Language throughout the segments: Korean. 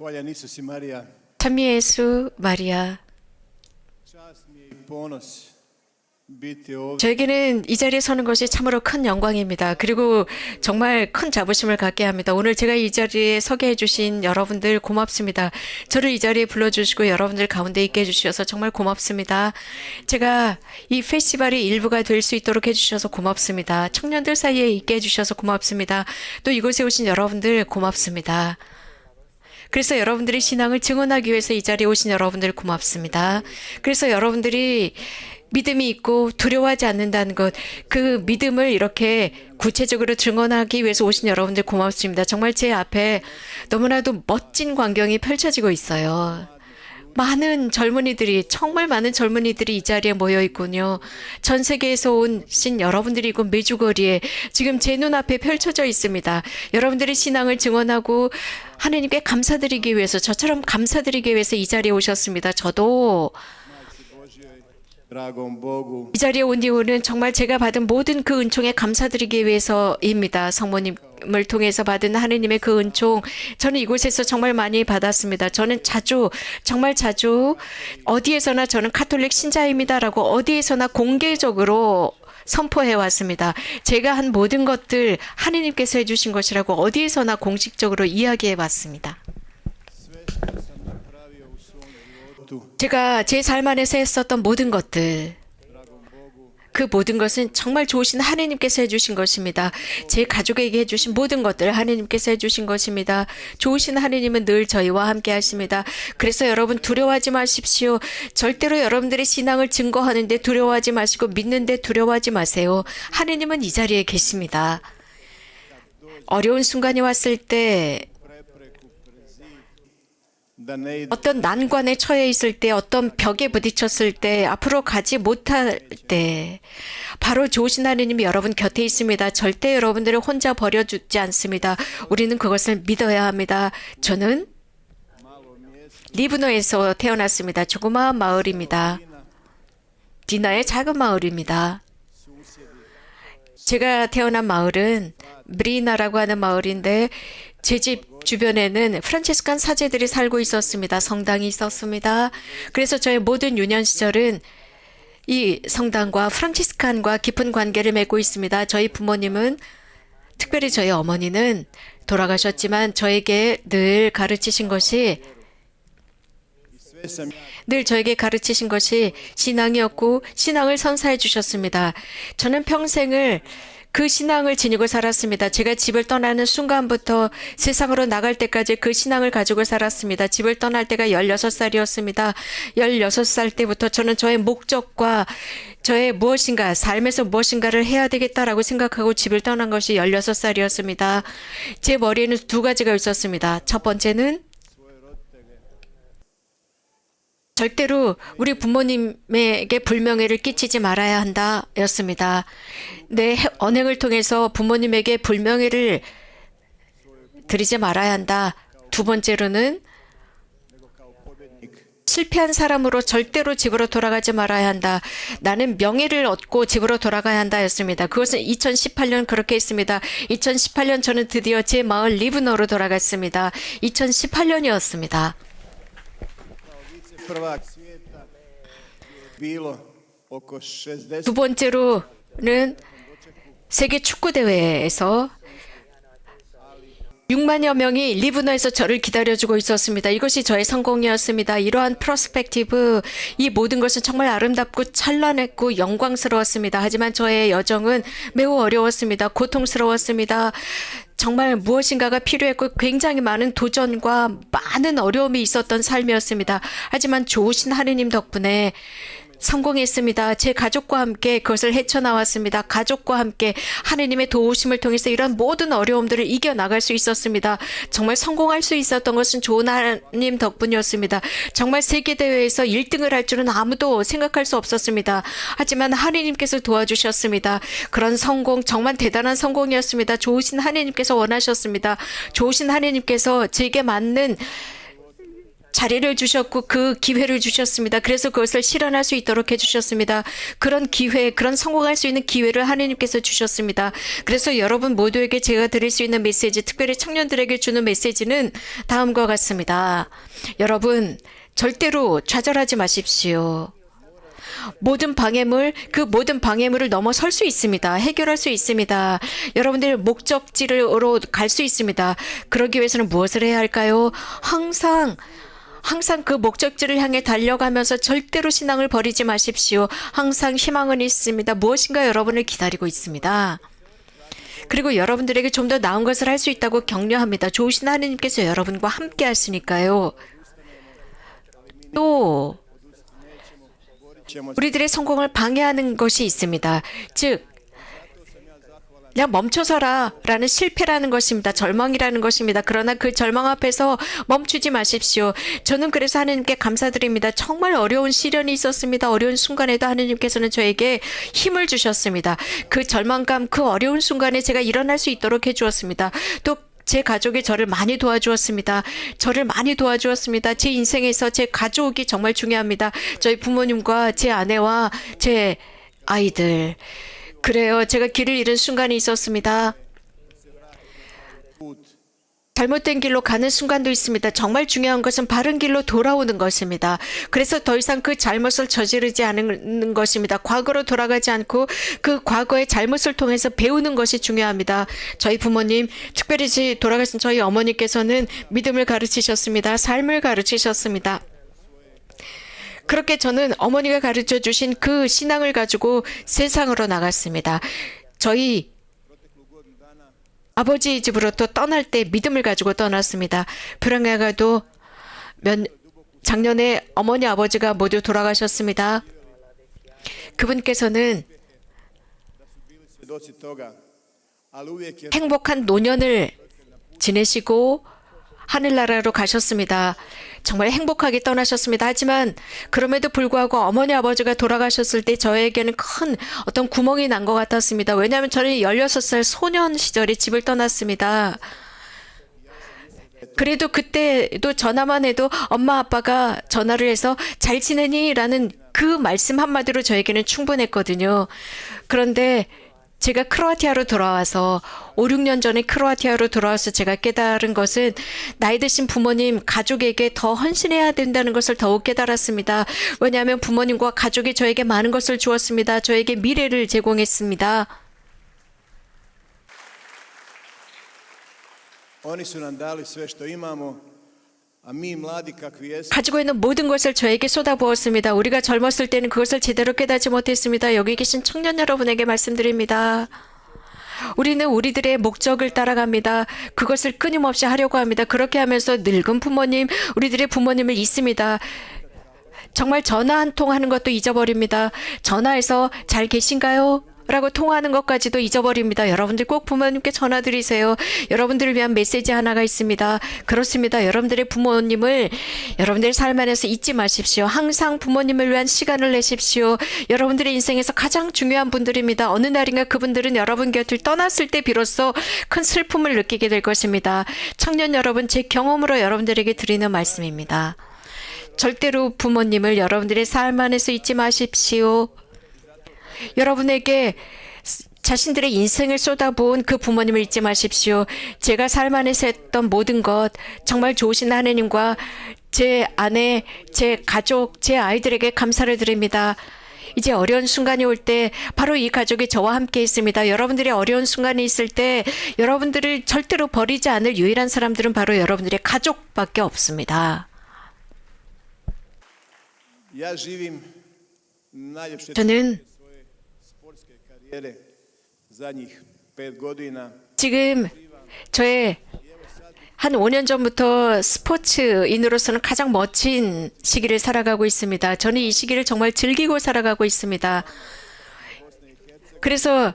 Pohvaljen Isus i Marija. 찬미 예수 마리아, Čast mi je i ponos biti ovdje. 저에게는 이 자리에 서는 것이 참으로 큰 영광입니다. 그리고 정말 큰 자부심을 갖게 합니다. 오늘 제가 이 자리에 서게 해주신 여러분들 고맙습니다. 저를 이 자리에 불러주시고 여러분들 가운데 있게 해주셔서 정말 고맙습니다. 제가 이 페스티벌의 일부가 될 수 있도록 해주셔서 고맙습니다. 청년들 사이에 있게 해주셔서 고맙습니다. 또 이곳에 오신 여러분들 고맙습니다. 그래서 여러분들이 신앙을 증언하기 위해서 이 자리에 오신 여러분들 고맙습니다. 그래서 여러분들이 믿음이 있고 두려워하지 않는다는 것, 그 믿음을 이렇게 구체적으로 증언하기 위해서 오신 여러분들 고맙습니다. 정말 제 앞에 너무나도 멋진 광경이 펼쳐지고 있어요. 많은 젊은이들이, 정말 많은 젊은이들이 이 자리에 모여 있군요. 전 세계에서 오신 여러분들이 고 메주거리에 지금 제 눈앞에 펼쳐져 있습니다. 여러분들의 신앙을 증언하고 하나님께 감사드리기 위해서, 저처럼 감사드리기 위해서 이 자리에 오셨습니다. 저도 Dragom Bogu, 이 자리에 온 이유는 정말 제가 받은 모든 그 은총에 감사드리기 위해서입니다. 성모님을 통해서 받은 하느님의 그 은총, 저는 이곳에서 정말 많이 받았습니다. 저는 자주, 정말 자주 어디에서나 저는 카톨릭 신자입니다라고 어디에서나 공개적으로 선포해 왔습니다. 제가 한 모든 것들 하느님께서 해주신 것이라고 어디에서나 공식적으로 이야기해 왔습니다. sve što sam napravio u svom životu, 제가 제 삶 안에서 했었던 모든 것들, 그 모든 것은 정말 좋으신 하느님께서 해주신 것입니다. 제 가족에게 해주신 모든 것들 하느님께서 해주신 것입니다. 좋으신 하느님은 늘 저희와 함께 하십니다. 그래서 여러분 두려워하지 마십시오. 절대로 여러분들의 신앙을 증거하는데 두려워하지 마시고 믿는데 두려워하지 마세요. 하느님은 이 자리에 계십니다. 어려운 순간이 왔을 때, prepreku pred zid, da ne ide 어떤 난관에 처해 있을 때, 어떤 벽에 부딪혔을 때, 앞으로 가지 못할 때, 바로 좋으신 하느님이 여러분 곁에 있습니다. 절대 여러분들을 혼자 버려주지 않습니다. 우리는 그것을 믿어야 합니다. 저는 리브너에서 태어났습니다. 조그마한 마을입니다. 디나의 작은 마을입니다. 제가 태어난 마을은 브리나라고 하는 마을인데 제 집 주변에는 프란치스칸 사제들이 살고 있었습니다. 성당이 있었습니다. 그래서 저의 모든 유년 시절은 이 성당과 프란치스칸과 깊은 관계를 맺고 있습니다. 저희 부모님은, 특별히 저희 어머니는 돌아가셨지만 저에게 늘 가르치신 것이, sve sam 늘 저에게 가르치신 것이 신앙이었고 신앙을 선사해 주셨습니다. 저는 평생을 그 신앙을 지니고 살았습니다. 제가 집을 떠나는 순간부터 세상으로 나갈 때까지 그 신앙을 가지고 살았습니다. 집을 떠날 때가 16살이었습니다. 16살 때부터 저는 저의 목적과 저의 무엇인가, 삶에서 무엇인가를 해야 되겠다라고 생각하고 집을 떠난 것이 16살이었습니다. 제 머리에는 두 가지가 있었습니다. 첫 번째는 절대로 우리 부모님에게 불명예를 끼치지 말아야 한다 였습니다. 내 언행을 통해서 부모님에게 불명예를 드리지 말아야 한다. 두 번째로는 실패한 사람으로 절대로 집으로 돌아가지 말아야 한다. 나는 명예를 얻고 집으로 돌아가야 한다 였습니다. 그것은 2018년 그렇게 했습니다. 2018년 저는 드디어 제 마을 리브너로 돌아갔습니다. 2018년이었습니다. prvak svijeta je bilo oko 60 두 번째로는 세계 축구 대회에서 6만여 명이 리브너에서 저를 기다려주고 있었습니다. 이것이 저의 성공이었습니다. 이러한 프로스펙티브, 이 모든 것은 정말 아름답고 찬란했고 영광스러웠습니다. 하지만 저의 여정은 매우 어려웠습니다. 고통스러웠습니다. 정말 무엇인가가 필요했고 굉장히 많은 도전과 많은 어려움이 있었던 삶이었습니다. 하지만 좋으신 하느님 덕분에 성공했습니다. 제 가족과 함께 그것을 헤쳐나왔습니다. 가족과 함께 하느님의 도우심을 통해서 이런 모든 어려움들을 이겨나갈 수 있었습니다. 정말 성공할 수 있었던 것은 좋은 하느님 덕분이었습니다. 정말 세계대회에서 1등을 할 줄은 아무도 생각할 수 없었습니다. 하지만 하느님께서 도와주셨습니다. 그런 성공, 정말 대단한 성공이었습니다. 좋으신 하느님께서 원하셨습니다. 좋으신 하느님께서 제게 맞는 자리를 주셨고 그 기회를 주셨습니다. 그래서 그것을 실현할 수 있도록 해주셨습니다. 그런 기회, 그런 성공할 수 있는 기회를 하나님께서 주셨습니다. 그래서 여러분 모두에게 제가 드릴 수 있는 메시지, 특별히 청년들에게 주는 메시지는 다음과 같습니다. 여러분, 절대로 좌절하지 마십시오. 모든 방해물, 그 모든 방해물을 넘어설 수 있습니다. 해결할 수 있습니다. 여러분들 목적지로 갈 수 있습니다. 그러기 위해서는 무엇을 해야 할까요? 항상 그 목적지를 향해 달려가면서 절대로 신앙을 버리지 마십시오. 항상 희망은 있습니다. 무엇인가 여러분을 기다리고 있습니다. 그리고 여러분들에게 좀 더 나은 것을 할 수 있다고 격려합니다. 좋으신 하느님께서 여러분과 함께 하시니까요. 또 우리들의 성공을 방해하는 것이 있습니다. 즉, 그냥 멈춰서라 라는 실패라는 것입니다. 절망이라는 것입니다. 그러나 그 절망 앞에서 멈추지 마십시오. 저는 그래서 하나님께 감사드립니다. 정말 어려운 시련이 있었습니다. 어려운 순간에도 하나님께서는 저에게 힘을 주셨습니다. 그 절망감, 그 어려운 순간에 제가 일어날 수 있도록 해주었습니다. 또 제 가족이 저를 많이 도와주었습니다. 제 인생에서 제 가족이 정말 중요합니다. 저희 부모님과 제 아내와 제 아이들. 그래요. 제가 길을 잃은 순간이 있었습니다. 잘못된 길로 가는 순간도 있습니다. 정말 중요한 것은 바른 길로 돌아오는 것입니다. 그래서 더 이상 그 잘못을 저지르지 않는 것입니다. 과거로 돌아가지 않고 그 과거의 잘못을 통해서 배우는 것이 중요합니다. 저희 부모님, 특별히 돌아가신 저희 어머니께서는 믿음을 가르치셨습니다. 삶을 가르치셨습니다. 그렇게 저는 어머니가 가르쳐 주신 그 신앙을 가지고 세상으로 나갔습니다. 저희 아버지 집으로 또 떠날 때 믿음을 가지고 떠났습니다. 불행하게도 작년에 어머니 아버지가 모두 돌아가셨습니다. 그분께서는 행복한 노년을 지내시고 하늘나라로 가셨습니다. 정말 행복하게 떠나셨습니다. 하지만 그럼에도 불구하고 어머니 아버지가 돌아가셨을 때 저에게는 큰 어떤 구멍이 난 것 같았습니다. 왜냐하면 저는 16살 소년 시절에 집을 떠났습니다. 그래도 그때도 전화만 해도 엄마 아빠가 전화를 해서 잘 지내니? 라는 그 말씀 한마디로 저에게는 충분했거든요. 그런데 제가 크로아티아로 돌아와서 5, 6년 전에 크로아티아로 돌아와서 제가 깨달은 것은 나이 드신 부모님, 가족에게 더 헌신해야 된다는 것을 더욱 깨달았습니다. 왜냐하면 부모님과 가족이 저에게 많은 것을 주었습니다. 저에게 미래를 제공했습니다. 가지고 있는 모든 것을 저에게 쏟아부었습니다. 우리가 젊었을 때는 그것을 제대로 깨닫지 못했습니다. 여기 계신 청년 여러분에게 말씀드립니다. 우리는 우리들의 목적을 따라갑니다. 그것을 끊임없이 하려고 합니다. 그렇게 하면서 늙은 부모님, 우리들의 부모님을 잊습니다. 정말 전화 한 통 하는 것도 잊어버립니다. 전화해서 잘 계신가요? 라고 통화하는 것까지도 잊어버립니다. 여러분들 꼭 부모님께 전화 드리세요. 여러분들을 위한 메시지 하나가 있습니다. 그렇습니다. 여러분들의 부모님을 여러분들의 삶 안에서 잊지 마십시오. 항상 부모님을 위한 시간을 내십시오. 여러분들의 인생에서 가장 중요한 분들입니다. 어느 날인가 그분들은 여러분 곁을 떠났을 때 비로소 큰 슬픔을 느끼게 될 것입니다. 청년 여러분, 제 경험으로 여러분들에게 드리는 말씀입니다. 절대로 부모님을 여러분들의 삶 안에서 잊지 마십시오. 여러분에게 자신들의 인생을 쏟아부은 그 부모님을 잊지 마십시오. 제가 삶 안에서 했던 모든 것, 정말 좋으신 하나님과 제 아내, 제 가족, 제 아이들에게 감사를 드립니다. 이제 어려운 순간이 올 때 바로 이 가족이 저와 함께 있습니다. 여러분들의 어려운 순간이 있을 때 여러분들을 절대로 버리지 않을 유일한 사람들은 바로 여러분들의 가족밖에 없습니다. 저는 지금 저의 한 5년 전부터 스포츠인으로서는 가장 멋진 시기를 살아가고 있습니다. 저는 이 시기를 정말 즐기고 살아가고 있습니다. 그래서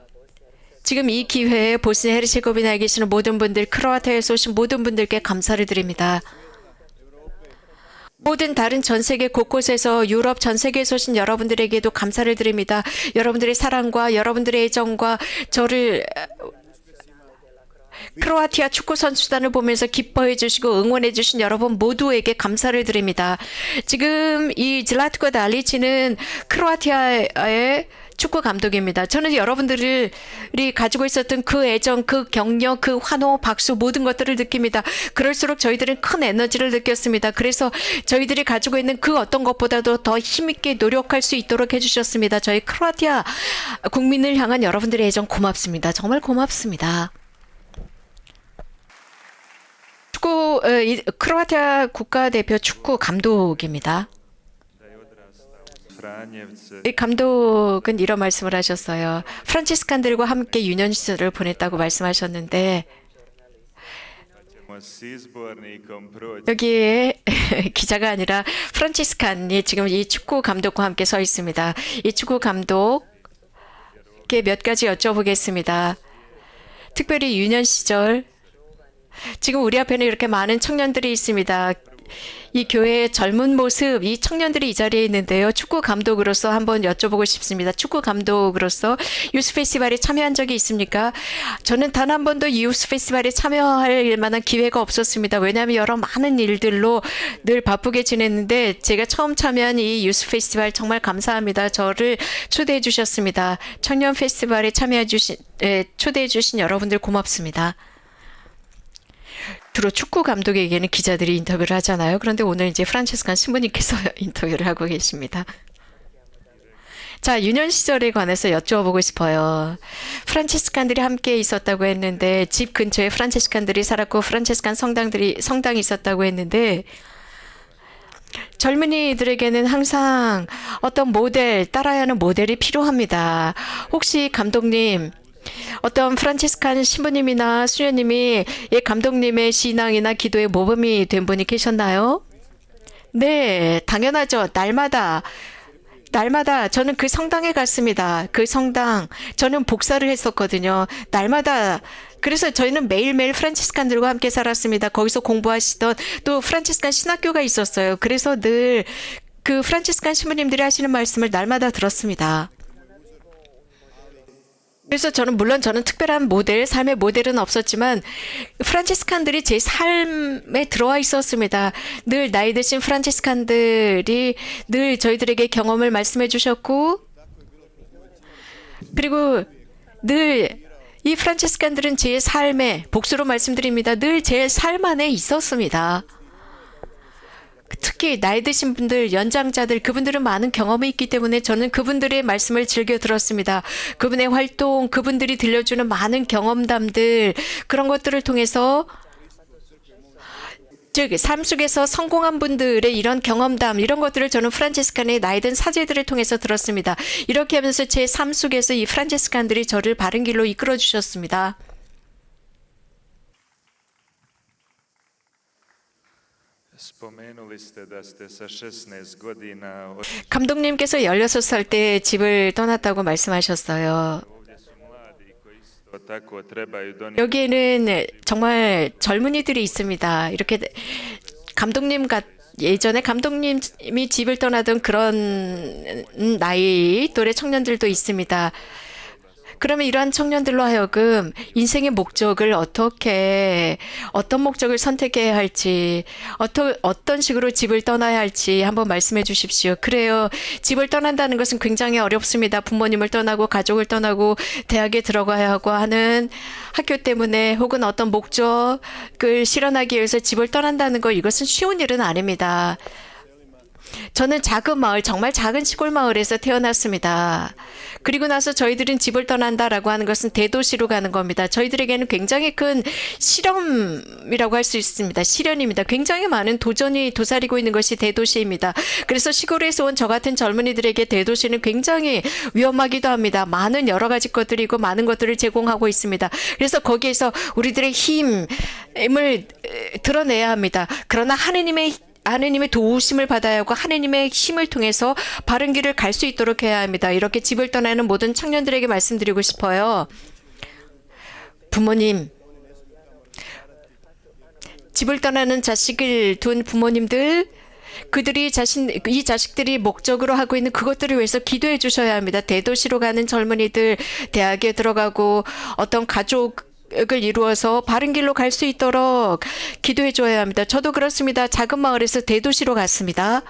지금 이 기회에 보스니아 헤르체고비나에 계시는 모든 분들, 크로아티아에서 오신 모든 분들께 감사를 드립니다. 모든 다른 전 세계 곳곳에서 유럽 전 세계에서 오신 여러분들에게도 감사를 드립니다. 여러분들의 사랑과 여러분들의 애정과 저를 크로아티아 축구 선수단을 보면서 기뻐해 주시고 응원해 주신 여러분 모두에게 감사를 드립니다. 지금 이 질라트코 달리치는 크로아티아의 축구 감독입니다. 저는 여러분들이 가지고 있었던 그 애정, 그 격려, 그 환호, 박수 모든 것들을 느낍니다. 그럴수록 저희들은 큰 에너지를 느꼈습니다. 그래서 저희들이 가지고 있는 그 어떤 것보다도 더 힘있게 노력할 수 있도록 해주셨습니다. 저희 크로아티아 국민을 향한 여러분들의 애정 고맙습니다. 정말 고맙습니다. 크로아티아 국가대표 축구 감독입니다. 이 감독은 이런 말씀을 하셨어요. 프란치스칸들과 함께 유년 시절을 보냈다고 말씀하셨는데 여기에 기자가 아니라 프란치스칸이 지금 이 축구 감독과 함께 서 있습니다. 이 축구 감독께 몇 가지 여쭤보겠습니다. 특별히 유년 시절 지금 우리 앞에는 이렇게 많은 청년들이 있습니다. 이 교회의 젊은 모습, 이 청년들이 이 자리에 있는데요. 축구 감독으로서 한번 여쭤보고 싶습니다. 축구 감독으로서 유스 페스티벌에 참여한 적이 있습니까? 저는 단 한 번도 유스 페스티벌에 참여할 만한 기회가 없었습니다. 왜냐하면 여러 많은 일들로 늘 바쁘게 지냈는데 제가 처음 참여한 이 유스 페스티벌 정말 감사합니다. 저를 초대해 주셨습니다. 청년 페스티벌에 초대해 주신 여러분들 고맙습니다. 주로 축구 감독에게는 기자들이 인터뷰를 하잖아요. 그런데 오늘 이제 프란체스칸 신부님께서 인터뷰를 하고 계십니다. 자, 유년 시절에 관해서 여쭤보고 싶어요. 프란체스칸들이 함께 있었다고 했는데 집 근처에 프란체스칸들이 살았고 프란체스칸 성당이 있었다고 했는데 젊은이들에게는 항상 어떤 모델, 따라야 하는 모델이 필요합니다. 혹시 감독님 어떤 프란치스칸 신부님이나 수녀님이 이 감독님의 신앙이나 기도에 모범이 된 분이 계셨나요? 네, 당연하죠. 날마다 저는 그 성당에 갔습니다. 그 성당 저는 복사를 했었거든요. 날마다. 그래서 저희는 매일매일 프란치스칸들과 함께 살았습니다. 거기서 공부하시던 또 프란치스칸 신학교가 있었어요. 그래서 늘 그 프란치스칸 신부님들이 하시는 말씀을 날마다 들었습니다. 그래서 저는 특별한 삶의 모델은 없었지만 프란치스칸들이 제 삶에 들어와 있었습니다. 늘 나이 드신 프란치스칸들이 늘 저희들에게 경험을 말씀해 주셨고 그리고 늘 이 프란치스칸들은 제 삶에 복수로 말씀드립니다. 늘 제 삶 안에 있었습니다. 특히 나이 드신 분들, 연장자들, 그분들은 많은 경험이 있기 때문에 저는 그분들의 말씀을 즐겨 들었습니다. 그분의 활동, 그분들이 들려주는 많은 경험담들, 그런 것들을 통해서 즉 삶 속에서 성공한 분들의 이런 경험담, 이런 것들을 저는 프란치스칸의 나이든 사제들을 통해서 들었습니다. 이렇게 하면서 제 삶 속에서 이 프란치스칸들이 저를 바른 길로 이끌어 주셨습니다. 감독님께서 16살 때 집을 떠났다고 말씀하셨어요. 여기에는 정말 젊은이들이 있습니다. 이렇게 예전에 감독님이 집을 떠나던 그런 나이 또래 청년들도 있습니다. 그러면 이러한 청년들로 하여금 인생의 목적을 어떤 목적을 선택해야 할지, 어떤 식으로 집을 떠나야 할지 한번 말씀해 주십시오. 그래요. 집을 떠난다는 것은 굉장히 어렵습니다. 부모님을 떠나고 가족을 떠나고 대학에 들어가야 하고 하는 학교 때문에 혹은 어떤 목적을 실현하기 위해서 집을 떠난다는 것, 이것은 쉬운 일은 아닙니다. 저는 작은 마을, 정말 작은 시골 마을에서 태어났습니다. 그리고 나서 저희들은 집을 떠난다라고 하는 것은 대도시로 가는 겁니다. 저희들에게는 굉장히 큰 실험이라고 할 수 있습니다. 시련입니다. 굉장히 많은 도전이 도사리고 있는 것이 대도시입니다. 그래서 시골에서 온 저 같은 젊은이들에게 대도시는 굉장히 위험하기도 합니다. 많은 여러 가지 것들이고 많은 것들을 제공하고 있습니다. 그래서 거기에서 우리들의 힘을 드러내야 합니다. 그러나 하느님의 도우심을 받아야 하고 하느님의 힘을 통해서 바른 길을 갈 수 있도록 해야 합니다. 이렇게 집을 떠나는 모든 청년들에게 말씀드리고 싶어요. 부모님, 집을 떠나는 자식을 둔 부모님들, 이 자식들이 목적으로 하고 있는 그것들을 위해서 기도해 주셔야 합니다. 대도시로 가는 젊은이들, 대학에 들어가고 어떤 가족 이루어서 바른 길로 갈 수 있도록 기도해 줘야 합니다. 저도 그렇습니다. 작은 마을에서 대도시로 갔습니다.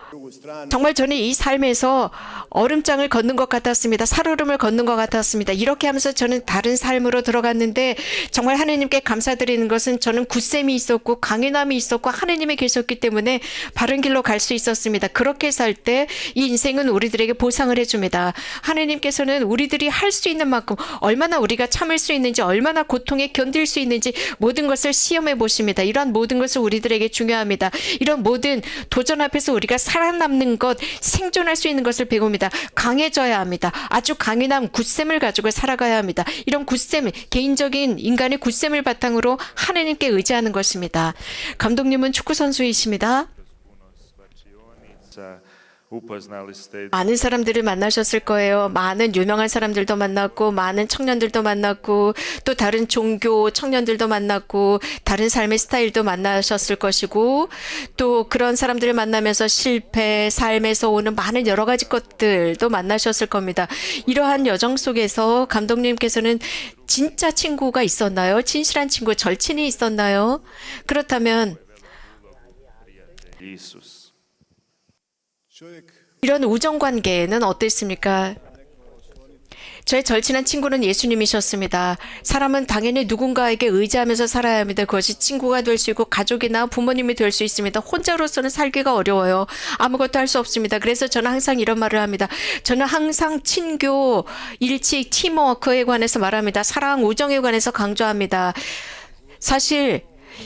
drugu stranu. 정말 저는 이 삶에서 얼음장을 걷는 것 같았습니다. 살얼음을 걷는 것 같았습니다. 이렇게 하면서 저는 다른 삶으로 들어갔는데 정말 하나님께 감사드리는 것은 저는 굳셈이 있었고 강인함이 있었고 하나님이 계셨기 때문에 바른 길로 갈 수 있었습니다. 그렇게 살 때 이 인생은 우리들에게 보상을 해줍니다. 하나님께서는 우리들이 할 수 있는 만큼 얼마나 우리가 참을 수 있는지 얼마나 고통에 견딜 수 있는지 모든 것을 시험해 보십니다. 이러한 모든 것을 우리들에게 중요합니다. 이런 모든 도전 앞에서 우리가 살아남는 것, 생존할 수 있는 것을 배웁니다. 강해져야 합니다. 아주 강인한 굳셈을 가지고 살아가야 합니다. 이런 굳셈, 개인적인 인간의 굳셈을 바탕으로 하나님께 의지하는 것입니다. 감독님은 축구 선수이십니다. Upoznali ste 많은 사람들을 만나셨을 거예요. 많은 유명한 사람들도 만났고, 많은 청년들도 만났고, 또 다른 종교 청년들도 만났고, 다른 삶의 스타일도 만나셨을 것이고, 또 그런 사람들을 만나면서 실패, 삶에서 오는 많은 여러 가지 것들도 만나셨을 겁니다. 이러한 여정 속에서 감독님께서는 진짜 친구가 있었나요? 진실한 친구, 절친이 있었나요? 그렇다면 Isus. Čovjek 이런 우정 관계는 어땠습니까? 저의 절친한 친구는 예수님이셨습니다. 사람은 당연히 누군가에게 의지하면서 살아야 합니다. 그것이 친구가 될 수 있고 가족이나 부모님이 될 수 있습니다. 혼자로서는 살기가 어려워요. 아무것도 할 수 없습니다. 그래서 저는 항상 이런 말을 합니다. 저는 항상 친교, 일치, 팀워크에 관해서 말합니다. 사랑, 우정에 관해서 강조합니다. 사실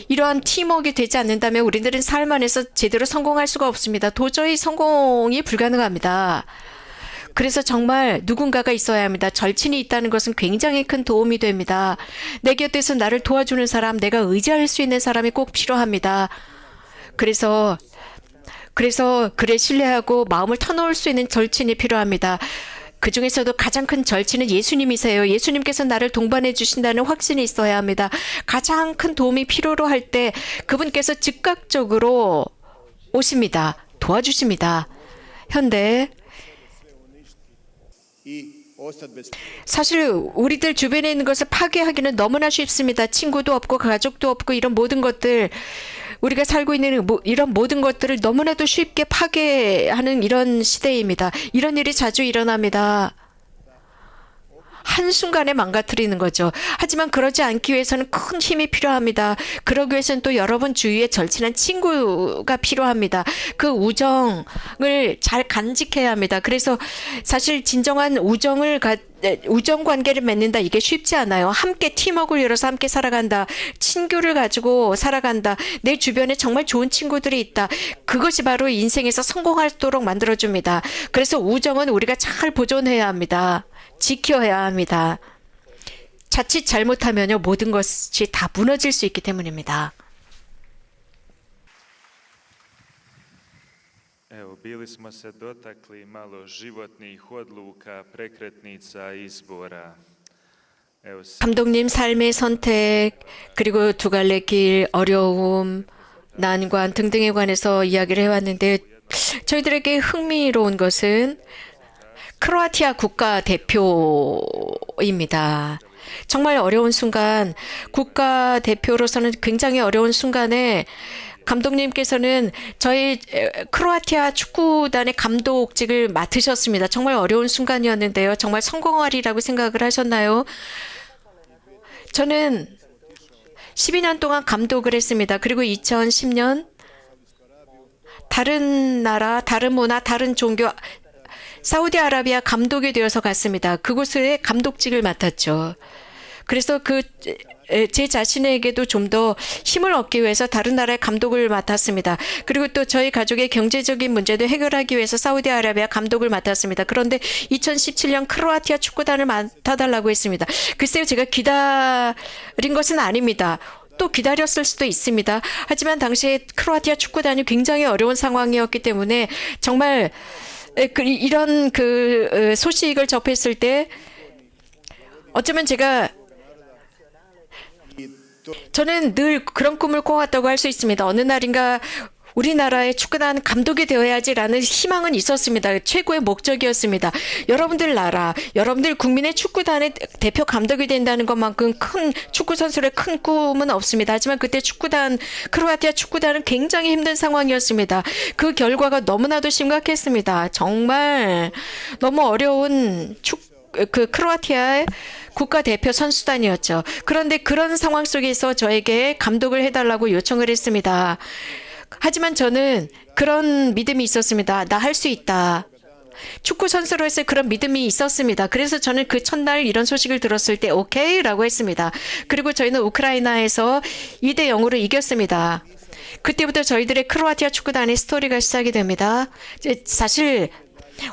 이러한 팀워크가 되지 않는다면 우리들은 삶 안에서 제대로 성공할 수가 없습니다. 도저히 성공이 불가능합니다. 그래서 정말 누군가가 있어야 합니다. 절친이 있다는 것은 굉장히 큰 도움이 됩니다. 내 곁에서 나를 도와주는 사람, 내가 의지할 수 있는 사람이 꼭 필요합니다. 그래서 그를 신뢰하고 마음을 터놓을 수 있는 절친이 필요합니다. 그 중에서도 가장 큰 절친은 예수님이세요. 예수님께서 나를 동반해 주신다는 확신이 있어야 합니다. 가장 큰 도움이 필요로 할 때 그분께서 즉각적으로 오십니다. 도와주십니다. 현대 i ostati bez 사실 우리들 주변에 있는 것을 파괴하기는 너무나 쉽습니다. 친구도 없고 가족도 없고 이런 모든 것들 우리가 살고 있는 이런 모든 것들을 너무나도 쉽게 파괴하는 이런 시대입니다. 이런 일이 자주 일어납니다. 한순간에 망가뜨리는 거죠. 하지만 그러지 않기 위해서는 큰 힘이 필요합니다. 그러기 위해서는 또 여러분 주위에 절친한 친구가 필요합니다. 그 우정을 잘 간직해야 합니다. 그래서 사실 진정한 우정 관계를 맺는다 이게 쉽지 않아요. 함께 팀워크를 이뤄서 함께 살아간다. 친교를 가지고 살아간다. 내 주변에 정말 좋은 친구들이 있다. 그것이 바로 인생에서 성공하도록 만들어줍니다. 그래서 우정은 우리가 잘 보존해야 합니다. 지켜야 합니다. 자칫 잘못하면요 모든 것이 다 무너질 수 있기 때문입니다. Evo, bili smo se dotakli malo životnih odluka, prekretnica, izbora. Evo, 감독님 삶의 선택 그리고 두 갈래 길 어려움 난관 등등에 관해서 이야기를 해왔는데 저희들에게 흥미로운 것은 크로아티아 국가대표입니다. 정말 어려운 순간 국가대표로서는 굉장히 어려운 순간에 감독님께서는 저희 크로아티아 축구단의 감독직을 맡으셨습니다. 정말 어려운 순간이었는데요. 정말 성공하리라고 생각을 하셨나요? 저는 12년 동안 감독을 했습니다. 그리고 2010년 다른 나라, 다른 문화, 다른 종교 사우디아라비아 감독이 되어서 갔습니다. 그곳에 감독직을 맡았죠. 그래서 제 자신에게도 좀 더 힘을 얻기 위해서 다른 나라의 감독을 맡았습니다. 그리고 또 저희 가족의 경제적인 문제도 해결하기 위해서 사우디아라비아 감독을 맡았습니다. 그런데 2017년 크로아티아 축구단을 맡아달라고 했습니다. 글쎄요, 제가 기다린 것은 아닙니다. 또 기다렸을 수도 있습니다. 하지만 당시에 크로아티아 축구단이 굉장히 어려운 상황이었기 때문에 정말 이런 소식을 접했을 때 어쩌면 저는 늘 그런 꿈을 꿔왔다고 할 수 있습니다. 어느 날인가 우리나라의 축구단 감독이 되어야지라는 희망은 있었습니다. 최고의 목적이었습니다. 여러분들 나라, 여러분들 국민의 축구단의 대표 감독이 된다는 것만큼 큰 축구 선수의 큰 꿈은 없습니다. 하지만 그때 크로아티아 축구단은 굉장히 힘든 상황이었습니다. 그 결과가 너무나도 심각했습니다. 정말 너무 어려운 크로아티아의 국가대표 선수단이었죠. 그런데 그런 상황 속에서 저에게 감독을 해달라고 요청을 했습니다. 하지만 저는 그런 믿음이 있었습니다. 나 할 수 있다. 축구 선수로서의 그런 믿음이 있었습니다. 그래서 저는 그 첫날 이런 소식을 들었을 때 오케이라고 했습니다. 그리고 저희는 우크라이나에서 2대 0으로 이겼습니다. 그때부터 저희들의 크로아티아 축구단의 스토리가 시작이 됩니다. 사실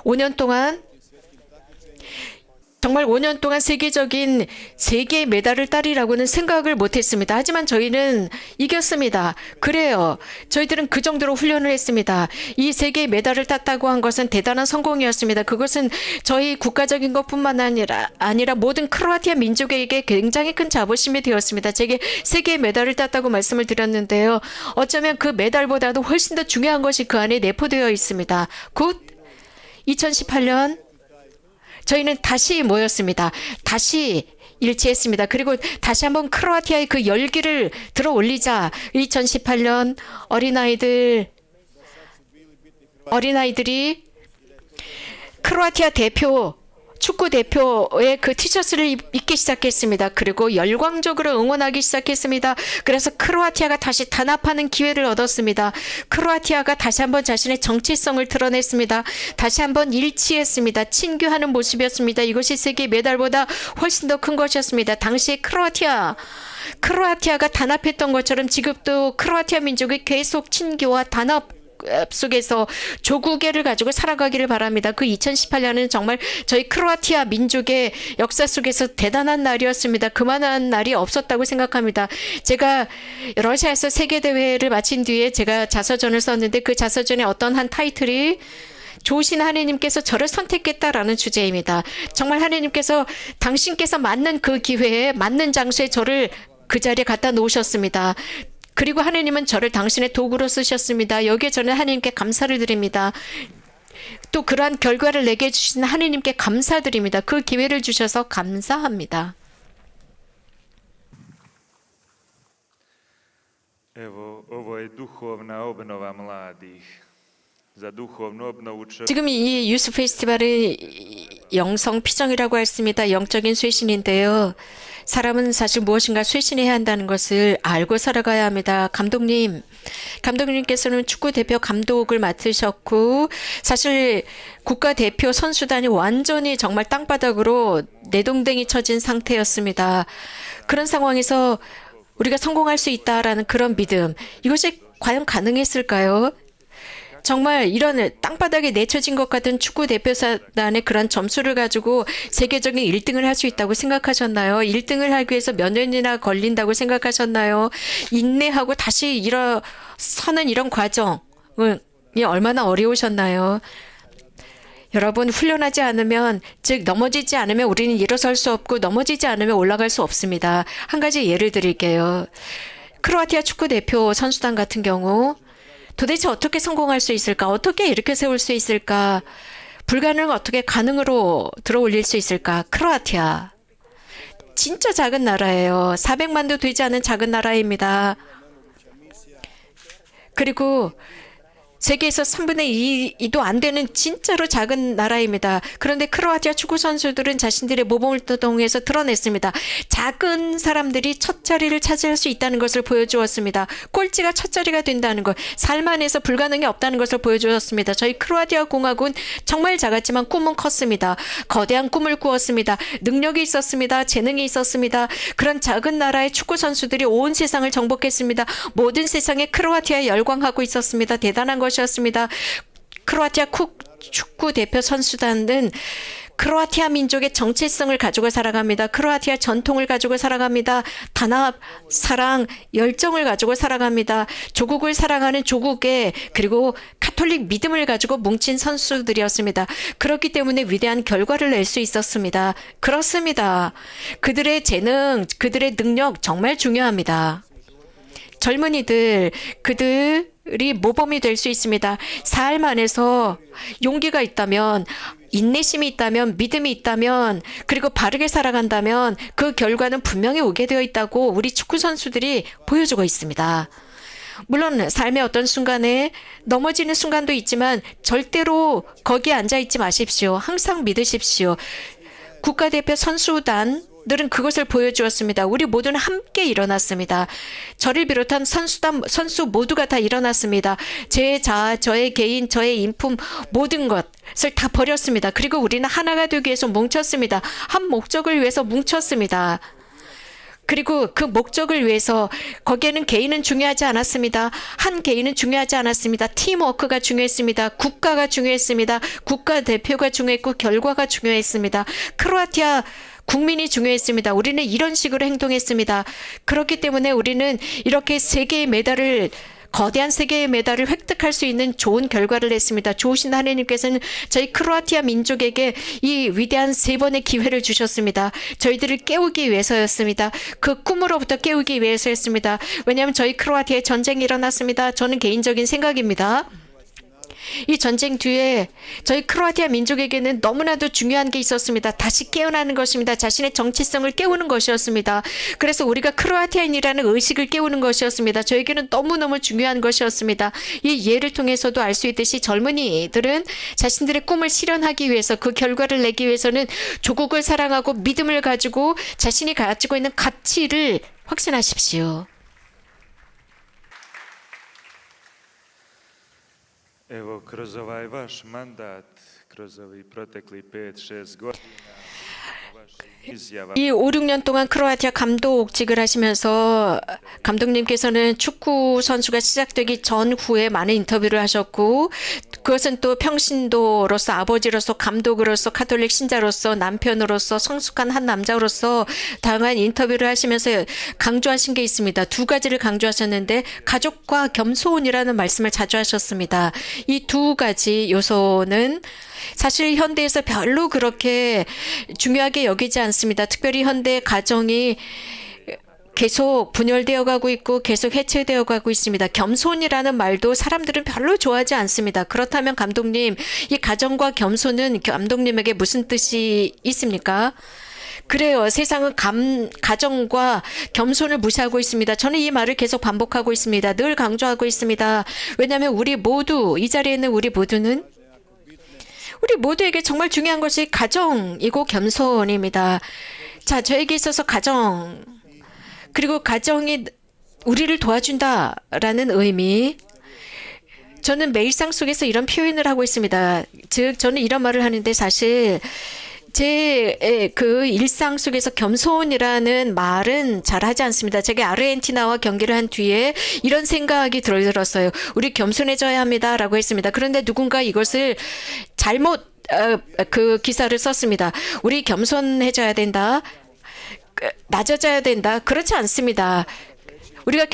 5년 동안 정말 5년 동안 세계적인 3개의 메달을 따리라고는 생각을 못했습니다. 하지만 저희는 이겼습니다. 그래요. 저희들은 그 정도로 훈련을 했습니다. 이 3개의 메달을 땄다고 한 것은 대단한 성공이었습니다. 그것은 저희 국가적인 것뿐만 아니라 모든 크로아티아 민족에게 굉장히 큰 자부심이 되었습니다. 제게 3개의 메달을 땄다고 말씀을 드렸는데요. 어쩌면 그 메달보다도 훨씬 더 중요한 것이 그 안에 내포되어 있습니다. 곧 2018년 저희는 다시 모였습니다. 다시 일치했습니다. 그리고 다시 한번 크로아티아의 그 열기를 들어 올리자. 2018년 어린아이들이 크로아티아 축구 대표의 그 티셔츠를 입기 시작했습니다. 그리고 열광적으로 응원하기 시작했습니다. 그래서 크로아티아가 다시 단합하는 기회를 얻었습니다. 크로아티아가 다시 한번 자신의 정체성을 드러냈습니다. 다시 한번 일치했습니다. 친교하는 모습이었습니다. 이것이 세계 메달보다 훨씬 더 큰 것이었습니다. 당시에 크로아티아가 단합했던 것처럼 지금도 크로아티아 민족이 계속 친교와 단합 속에서 조국애를 가지고 살아가기를 바랍니다. 그 2018년은 정말 저희 크로아티아 민족의 역사 속에서 대단한 날이었습니다. 그만한 날이 없었다고 생각합니다. 제가 러시아에서 세계대회를 마친 뒤에 제가 자서전을 썼는데 그 자서전에 어떤 한 타이틀이 좋으신 하나님께서 저를 선택했다라는 주제입니다. 정말 하나님께서 당신께서 맞는 그 기회에 맞는 장소에 저를 그 자리에 갖다 놓으셨습니다. 그리고 하나님은 저를 당신의 도구로 쓰셨습니다. 여기에 저는 하나님께 감사를 드립니다. 또 그러한 결과를 내게 해주신 하나님께 감사드립니다. 그 기회를 주셔서 감사합니다. Evo, ovo je duhovna obnova mladih. Za duhovnu obnovu 지금 이 유스 페스티벌은 영성 피정이라고 했습니다. 영적인 쇄신인데요. 사람은 사실 무엇인가 쇄신해야 한다는 것을 알고 살아가야 합니다. 감독님께서는 축구 대표 감독을 맡으셨고 사실 국가대표 선수단이 완전히 정말 땅바닥으로 내동댕이 쳐진 상태였습니다. 그런 상황에서 우리가 성공할 수 있다라는 그런 믿음, 이것이 과연 가능했을까요? 정말 이런 땅바닥에 내쳐진 것 같은 축구 대표단의 그런 점수를 가지고 세계적인 1등을 할 수 있다고 생각하셨나요? 1등을 하기 위해서 몇 년이나 걸린다고 생각하셨나요? 인내하고 다시 일어서는 이런 과정이 얼마나 어려우셨나요? 여러분, 훈련하지 않으면, 즉 넘어지지 않으면 우리는 일어설 수 없고 넘어지지 않으면 올라갈 수 없습니다. 한 가지 예를 드릴게요. 크로아티아 축구 대표 선수단 같은 경우 도대체 어떻게 성공할 수 있을까? 어떻게 이렇게 세울 수 있을까? 불가능을 어떻게 가능으로 들어 올릴 수 있을까? 크로아티아. 진짜 작은 나라예요. 400만도 되지 않은 작은 나라입니다. 그리고 세계에서 3분의 2도 안 되는 진짜로 작은 나라입니다. 그런데 크로아티아 축구 선수들은 자신들의 모범을 통해서 드러냈습니다. 작은 사람들이 첫 자리를 차지할 수 있다는 것을 보여주었습니다. 꼴찌가 첫 자리가 된다는 것, 삶 안에서 불가능이 없다는 것을 보여주었습니다. 저희 크로아티아 공화국은 정말 작았지만 꿈은 컸습니다. 거대한 꿈을 꾸었습니다. 능력이 있었습니다. 재능이 있었습니다. 그런 작은 나라의 축구 선수들이 온 세상을 정복했습니다. 모든 세상에 크로아티아에 열광하고 있었습니다. 대단한 것이었습니다. 크로아티아 축구 대표 선수단은 크로아티아 민족의 정체성을 가지고 살아갑니다. 크로아티아 전통을 가지고 살아갑니다. 단합, 사랑, 열정을 가지고 살아갑니다. 조국을 사랑하는 조국의 그리고 가톨릭 믿음을 가지고 뭉친 선수들이었습니다. 그렇기 때문에 위대한 결과를 낼 수 있었습니다. 그렇습니다. 그들의 재능, 그들의 능력 정말 중요합니다. 젊은이들, 모범이 될 수 있습니다. 삶 안에서 용기가 있다면, 인내심이 있다면, 믿음이 있다면, 그리고 바르게 살아간다면 그 결과는 분명히 오게 되어 있다고 우리 축구 선수들이 보여주고 있습니다. 물론 삶의 어떤 순간에 넘어지는 순간도 있지만 절대로 거기에 앉아 있지 마십시오. 항상 믿으십시오. 국가대표 선수단들은 그것을 보여주었습니다. 우리 모두는 함께 일어났습니다. 저를 비롯한 선수 모두가 다 일어났습니다. 제 자아, 저의 개인, 저의 인품 모든 것을 다 버렸습니다. 그리고 우리는 하나가 되기 위해서 뭉쳤습니다. 한 목적을 위해서 뭉쳤습니다. 그리고 그 목적을 위해서 거기에는 개인은 중요하지 않았습니다. 한 개인은 중요하지 않았습니다. 팀워크가 중요했습니다. 국가가 중요했습니다. 국가대표가 중요했고 결과가 중요했습니다. 크로아티아 국민이 중요했습니다. 우리는 이런 식으로 행동했습니다. 그렇기 때문에 우리는 이렇게 거대한 세 개의 메달을 획득할 수 있는 좋은 결과를 냈습니다. 좋으신 하나님께서는 저희 크로아티아 민족에게 이 위대한 3번의 기회를 주셨습니다. 저희들을 깨우기 위해서였습니다. 그 꿈으로부터 깨우기 위해서였습니다. 왜냐하면 저희 크로아티아에 전쟁이 일어났습니다. 저는 개인적인 생각입니다. 이 전쟁 뒤에 저희 크로아티아 민족에게는 너무나도 중요한 게 있었습니다. 다시 깨어나는 것입니다. 자신의 정체성을 깨우는 것이었습니다. 그래서 우리가 크로아티아인이라는 의식을 깨우는 것이었습니다. 저에게는 너무너무 중요한 것이었습니다. 이 예를 통해서도 알 수 있듯이 젊은이들은 자신들의 꿈을 실현하기 위해서 그 결과를 내기 위해서는 조국을 사랑하고 믿음을 가지고 자신이 가지고 있는 가치를 확신하십시오. Evo, kroz ovaj vaš mandat, kroz ovih proteklih 5-6 godina, vaših izjava, 이 5, 6년 동안 크로아티아 감독직을 하시면서 감독님께서는 축구 선수가 시작되기 전후에 많은 인터뷰를 하셨고 그것은 또 평신도로서 아버지로서 감독으로서 가톨릭 신자로서 남편으로서 성숙한 한 남자로서 다양한 인터뷰를 하시면서 강조하신 게 있습니다. 2가지를 강조하셨는데 가족과 겸손이라는 말씀을 자주 하셨습니다. 이 2가지 요소는 사실 현대에서 별로 그렇게 중요하게 여기지 않습니다. 특별히 현대 가정이 계속 분열되어 가고 있고 계속 해체되어 가고 있습니다. 겸손이라는 말도 사람들은 별로 좋아하지 않습니다. 그렇다면 감독님, 이 가정과 겸손은 감독님에게 무슨 뜻이 있습니까? 그래요. 세상은 가정과 겸손을 무시하고 있습니다. 저는 이 말을 계속 반복하고 있습니다. 늘 강조하고 있습니다. 왜냐하면 이 자리에 있는 우리 모두에게 정말 중요한 것이 가정이고 겸손입니다. 자, 저에게 있어서 그리고 가정이 우리를 도와준다라는 의미. 저는 매일상 속에서 이런 표현을 하고 있습니다. 즉, 저는 이런 말을 하는데 사실 제 그 일상 속에서 겸손이라는 말은 잘 하지 않습니다. 제가 아르헨티나와 경기를 한 뒤에 이런 생각이 들었어요. 우리 겸손해져야 합니다라고 했습니다. 그런데 누군가 이것을 잘못 그 기사를 썼습니다. 우리 겸손해져야 된다. 낮아져야 된다. 그렇지 않습니다. 우리가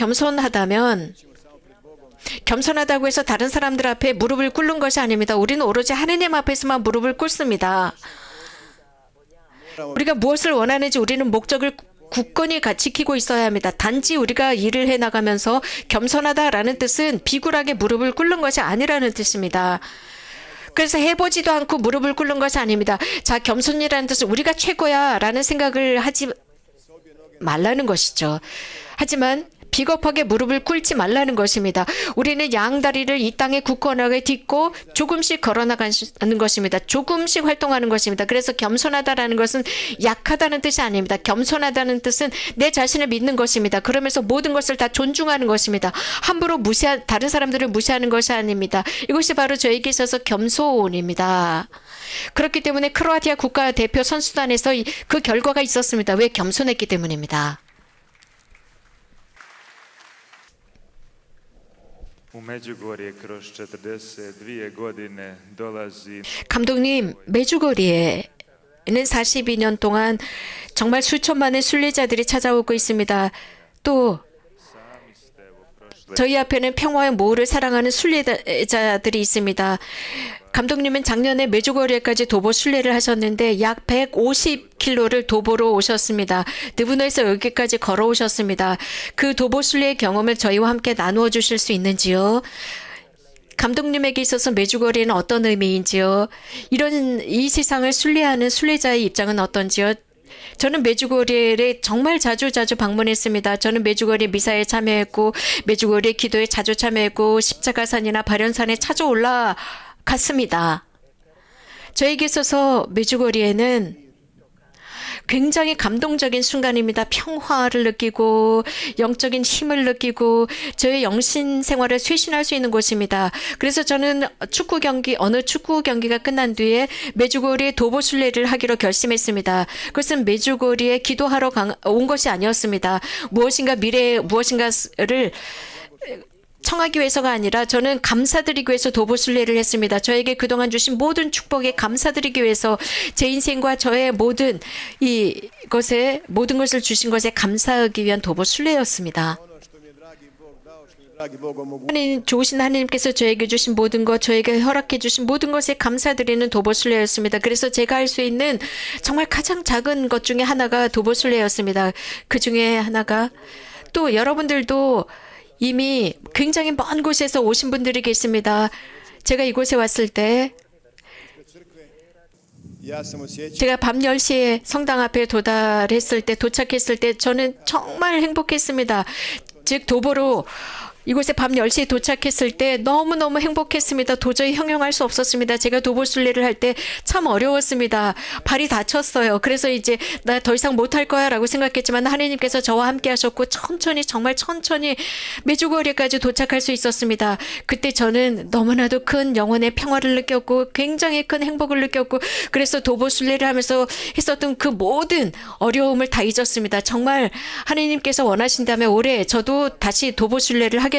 겸손하다고 해서 다른 사람들 앞에 무릎을 꿇는 것이 아닙니다. 우리는 오로지 하느님 앞에서만 무릎을 꿇습니다. 우리가 무엇을 원하는지 우리는 목적을 굳건히 지키고 있어야 합니다. 단지 우리가 일을 해나가면서 겸손하다라는 뜻은 비굴하게 무릎을 꿇는 것이 아니라는 뜻입니다. 그래서 해보지도 않고 무릎을 꿇는 것이 아닙니다. 자, 겸손이라는 뜻은 우리가 최고야 라는 생각을 하지 말라는 것이죠. 하지만 비겁하게 무릎을 꿇지 말라는 것입니다. 우리는 양다리를 이 땅에 굳건하게 딛고 조금씩 걸어나가는 것입니다. 조금씩 활동하는 것입니다. 그래서 겸손하다라는 것은 약하다는 뜻이 아닙니다. 겸손하다는 뜻은 내 자신을 믿는 것입니다. 그러면서 모든 것을 다 존중하는 것입니다. 함부로 다른 사람들을 무시하는 것이 아닙니다. 이것이 바로 저에게 있어서 겸손입니다. 그렇기 때문에 크로아티아 국가대표 선수단에서 그 결과가 있었습니다. 왜? 겸손했기 때문입니다. u Međugorje kroz 42 godine dolazi 감독님, 메주거리에는 42년 동안 정말 수천만의 순례자들이 찾아오고 있습니다. 또 저희 앞에는 평화의 모후를 사랑하는 순례자들이 있습니다. 감독님은 작년에 메주거리에까지 도보 순례를 하셨는데 약 150km를 도보로 오셨습니다. 드브노에서 여기까지 걸어오셨습니다. 그 도보 순례의 경험을 저희와 함께 나누어 주실 수 있는지요? 감독님에게 있어서 메주거리는 어떤 의미인지요? 이 세상을 순례하는 순례자의 입장은 어떤지요? 저는 메주거리에 정말 자주 방문했습니다. 저는 메주거리 미사에 참여했고 메주거리 기도에 자주 참여했고 십자가산이나 발연산에 자주 올라갔습니다. 저에게 있어서 메주거리에는 굉장히 감동적인 순간입니다. 평화를 느끼고 영적인 힘을 느끼고 저의 영신 생활을 쇄신할 수 있는 곳입니다. 그래서 저는 어느 축구 경기가 끝난 뒤에 메주거리에 도보 순례를 하기로 결심했습니다. 그것은 메주거리에 기도하러 온 것이 아니었습니다. 무엇인가를 청하기 위해서가 아니라 저는 감사드리기 위해서 도보 순례를 했습니다. 저에게 그동안 주신 모든 축복에 감사드리기 위해서 제 인생과 저의 모든 것을 주신 것에 감사하기 위한 도보 순례였습니다. 하나님, 좋으신 하나님께서 저에게 주신 모든 것, 저에게 허락해 주신 모든 것에 감사드리는 도보 순례였습니다. 그래서 제가 할 수 있는 정말 가장 작은 것 중에 하나가 도보 순례였습니다. 그 중에 하나가 또 여러분들도 이미 굉장히 먼 곳에서 오신 분들이 계십니다. 제가 이곳에 왔을 때 제가 밤 10시에 성당 앞에 도착했을 때 저는 정말 행복했습니다. 즉 도보로 이곳에 밤 10시에 도착했을 때 너무너무 행복했습니다. 도저히 형용할 수 없었습니다. 제가 도보 순례를 할 때 참 어려웠습니다. 발이 다쳤어요. 그래서 이제 나 더 이상 못할 거야 라고 생각했지만 하나님께서 저와 함께 하셨고 정말 천천히 메주거리까지 도착할 수 있었습니다. 그때 저는 너무나도 큰 영혼의 평화를 느꼈고 굉장히 큰 행복을 느꼈고 그래서 도보 순례를 하면서 했었던 그 모든 어려움을 다 잊었습니다. 정말 하나님께서 원하신다면 올해 저도 다시 도보 순례를 하겠습니다.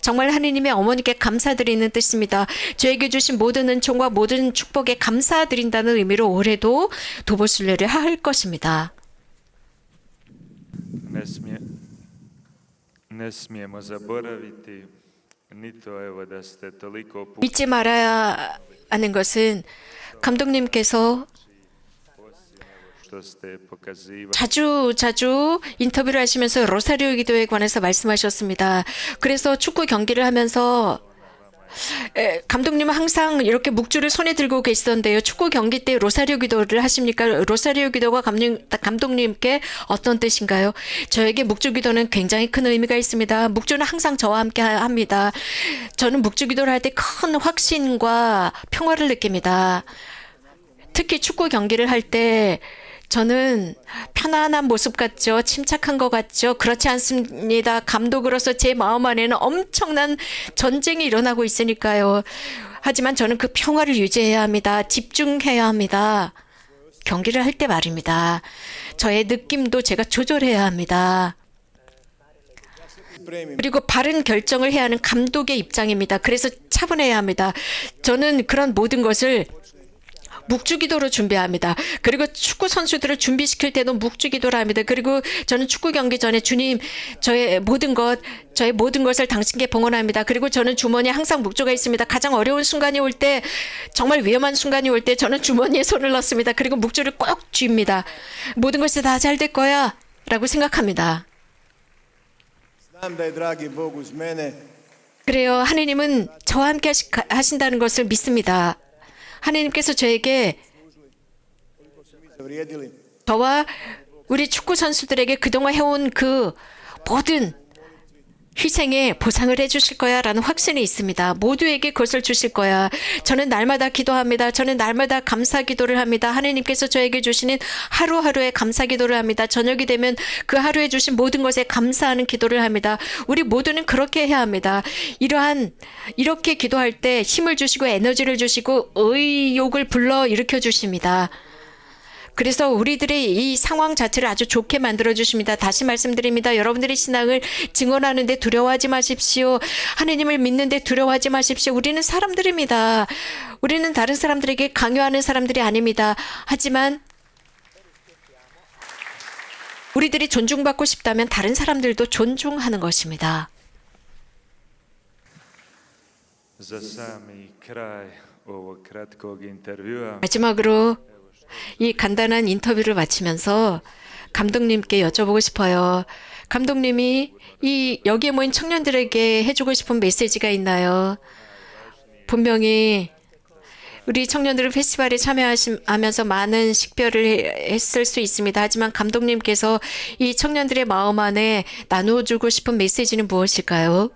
정말 하나님의 어머니께 감사드리는 뜻입니다. 저에게 주신 모든 은총과 모든 축복에 감사드린다는 의미로 올해도 도보 순례를 할 것입니다. Ne smijemo zaboraviti ni to evo da ste toliko puta 잊지 말아야 하는 것은 감독님께서 što ste pokazivali 자주 인터뷰를 하시면서 로사리오 기도에 관해서 말씀하셨습니다. 그래서 축구 경기를 하면서 감독님은 항상 이렇게 묵주를 손에 들고 계시던데요. 축구 경기 때 로사리오 기도를 하십니까? 로사리오 기도가 감독님께 어떤 뜻인가요? 저에게 묵주 기도는 굉장히 큰 의미가 있습니다. 묵주는 항상 저와 함께 합니다. 저는 묵주 기도를 할 때 큰 확신과 평화를 느낍니다. 특히 축구 경기를 할 때 저는 편안한 모습 같죠? 침착한 것 같죠? 그렇지 않습니다. 감독으로서 제 마음 안에는 엄청난 전쟁이 일어나고 있으니까요. 하지만 저는 그 평화를 유지해야 합니다. 집중해야 합니다. 경기를 할 때 말입니다. 저의 느낌도 제가 조절해야 합니다. 그리고 바른 결정을 해야 하는 감독의 입장입니다. 그래서 차분해야 합니다. 저는 그런 모든 것을 묵주기도로 준비합니다. 그리고 축구 선수들을 준비시킬 때도 묵주기도를 합니다. 그리고 저는 축구 경기 전에 주님 저의 모든 것을 당신께 봉헌합니다. 그리고 저는 주머니에 항상 묵주가 있습니다. 가장 어려운 순간이 올 때, 정말 위험한 순간이 올 때 저는 주머니에 손을 넣습니다. 그리고 묵주를 꼭 쥡니다. 모든 것이 다 잘 될 거야 라고 생각합니다. 그래요. 하나님은 저와 함께 하신다는 것을 믿습니다. 하나님께서 저에게 저와 우리 축구 선수들에게 그동안 해온 그 모든 희생에 보상을 해주실 거야 라는 확신이 있습니다. 모두에게 그것을 주실 거야. 저는 날마다 기도합니다. 저는 날마다 감사 기도를 합니다. 하나님께서 저에게 주시는 하루하루의 감사 기도를 합니다. 저녁이 되면 그 하루에 주신 모든 것에 감사하는 기도를 합니다. 우리 모두는 그렇게 해야 합니다. 이렇게 기도할 때 힘을 주시고 에너지를 주시고 의욕을 불러 일으켜 주십니다. 그래서 우리들의 이 상황 자체를 아주 좋게 만들어 주십니다. 다시 말씀드립니다. 여러분들의 신앙을 증언하는데 두려워하지 마십시오. 하나님을 믿는데 두려워하지 마십시오. 우리는 사람들입니다. 우리는 다른 사람들에게 강요하는 사람들이 아닙니다. 하지만 우리들이 존중받고 싶다면 다른 사람들도 존중하는 것입니다. za sami kraj ovog kratkog intervjua. 마지막으로 이 간단한 인터뷰를 마치면서 감독님께 여쭤보고 싶어요. 감독님이 이 여기에 모인 청년들에게 해주고 싶은 메시지가 있나요? 분명히 우리 청년들은 페스티벌에 참여하면서 많은 식별을 했을 수 있습니다. 하지만 감독님께서 이 청년들의 마음 안에 나누어주고 싶은 메시지는 무엇일까요?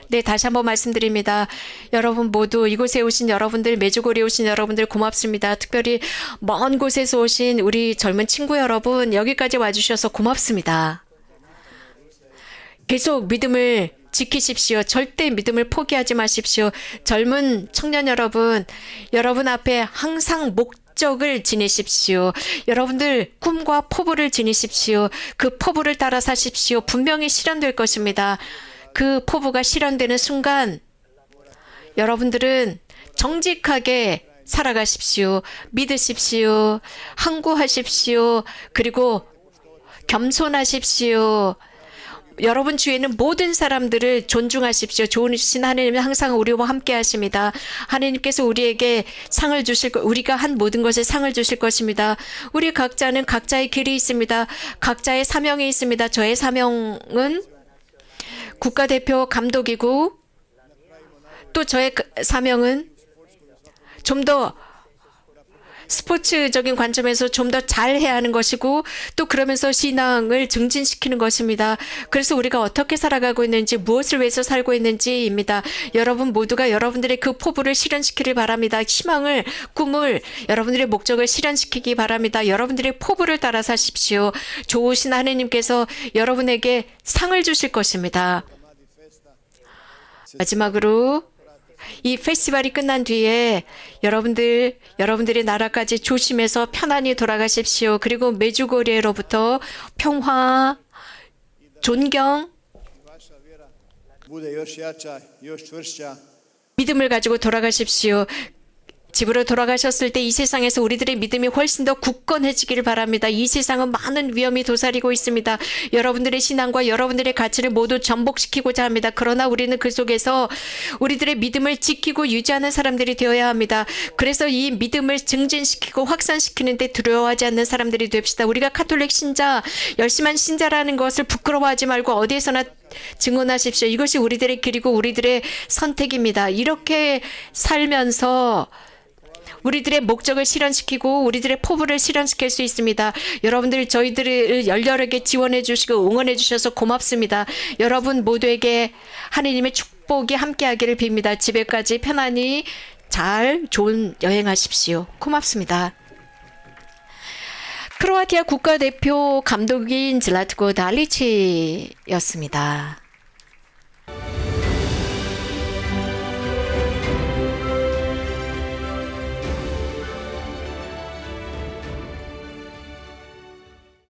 네, 다시 한번 말씀드립니다. 여러분 모두 이곳에 오신 여러분들, 메주고리에 오신 여러분들 고맙습니다. 특별히 먼 곳에서 오신 우리 젊은 친구 여러분, 여기까지 와주셔서 고맙습니다. 계속 믿음을 지키십시오. 절대 믿음을 포기하지 마십시오. 젊은 청년 여러분, 여러분 앞에 항상 목적을 지니십시오. 여러분들 꿈과 포부를 지니십시오. 그 포부를 따라 사십시오. 분명히 실현될 것입니다. 그 포부가 실현되는 순간 여러분들은 정직하게 살아가십시오. 믿으십시오. 항구하십시오. 그리고 겸손하십시오. 여러분 주위에는 모든 사람들을 존중하십시오. 좋으신 하나님은 항상 우리와 함께 하십니다. 하나님께서 우리에게 상을 주실 우리가 한 모든 것에 상을 주실 것입니다. 우리 각자는 각자의 길이 있습니다. 각자의 사명이 있습니다. 저의 사명은 국가대표 감독이고 또 저의 사명은 좀 더 스포츠적인 관점에서 좀 더 잘해야 하는 것이고 또 그러면서 신앙을 증진시키는 것입니다. 그래서 우리가 어떻게 살아가고 있는지 무엇을 위해서 살고 있는지입니다. 여러분 모두가 여러분들의 그 포부를 실현시키길 바랍니다. 희망을 꿈을 여러분들의 목적을 실현시키기 바랍니다. 여러분들의 포부를 따라 사십시오. 좋으신 하나님께서 여러분에게 상을 주실 것입니다. 마지막으로 이 페스티벌이 끝난 뒤에 여러분들의 나라까지 조심해서 편안히 돌아가십시오. 그리고 메주고리에로부터 평화, 존경, vaša vjera bude još jača, još čvršća. 믿음을 가지고 돌아가십시오. 집으로 돌아가셨을 때 이 세상에서 우리들의 믿음이 훨씬 더 굳건해지기를 바랍니다. 이 세상은 많은 위험이 도사리고 있습니다. 여러분들의 신앙과 여러분들의 가치를 모두 전복시키고자 합니다. 그러나 우리는 그 속에서 우리들의 믿음을 지키고 유지하는 사람들이 되어야 합니다. 그래서 이 믿음을 증진시키고 확산시키는 데 두려워하지 않는 사람들이 됩시다. 우리가 카톨릭 신자, 열심한 신자라는 것을 부끄러워하지 말고 어디에서나 증언하십시오. 이것이 우리들의 길이고 우리들의 선택입니다. 이렇게 살면서 우리들의 목적을 실현시키고 우리들의 포부를 실현시킬 수 있습니다. 여러분들 저희들을 열렬하게 지원해 주시고 응원해 주셔서 고맙습니다. 여러분 모두에게 하나님의 축복이 함께하기를 빕니다. 집에까지 편안히 잘 좋은 여행하십시오. 고맙습니다. 크로아티아 국가대표 감독인 질라트고 달리치였습니다.